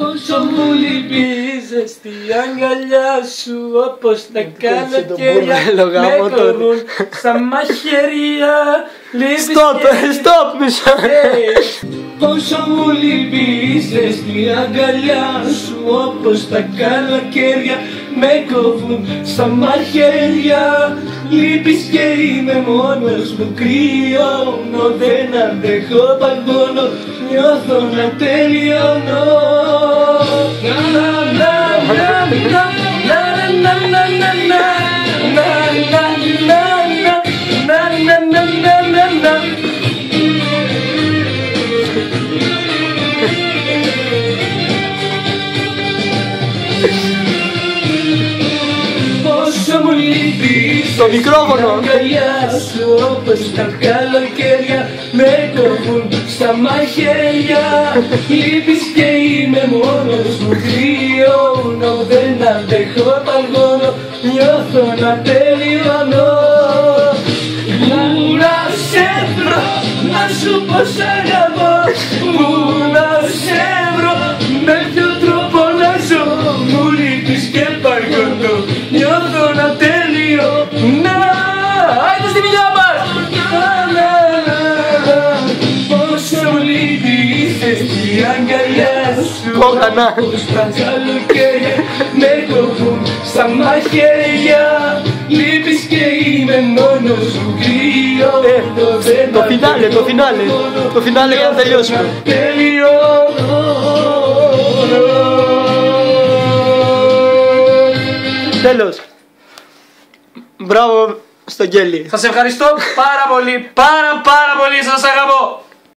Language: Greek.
Πόσο μου λείπει η ζεστή αγκαλιά σου, όπως τα καλοκαίρια με κοβούν στα μαχαίρια. Stop, μισό. Πόσο μου λείπει η ζεστή αγκαλιά σου, όπως τα καλοκαίρια με κοβούν στα μαχαίρια. Λείπεις και είμαι μόνος μου, κρυώνω, δεν αντέχω, παγώνω, νιώθω να τελειώνω. Πόσο μου λείπεις το μικρόφωνο, αγκαλιά σου, όπως τα καλοκαίρια με κοβούν στα μαχαίρια. Λείπεις και είμαι μόνος μου, κρυώνω, δεν αντέχω, παγώνω, νιώθω να τελειώνω. Πού να σε βρω, να σου πω σ' αγαπώ, πού να σε βρω, με ποιο τρόπο να ζω. Μου λείπεις και παγώνω, νιώθω να τελειώνω. Άιντε στη δουλειά μας! Πόσο μου λείπει η ζεστή αγκαλιά σου, όπως τα καλοκαίρια με κοβούν στα μαχαίρια. Λείπεις και είμαι μόνος μου, κρυώνω, το φινάλε για να τελειώσουμε. Τέλος. Μπράβο στον Κέλλη. Σας ευχαριστώ πάρα πολύ, πάρα πολύ, σας αγαπώ.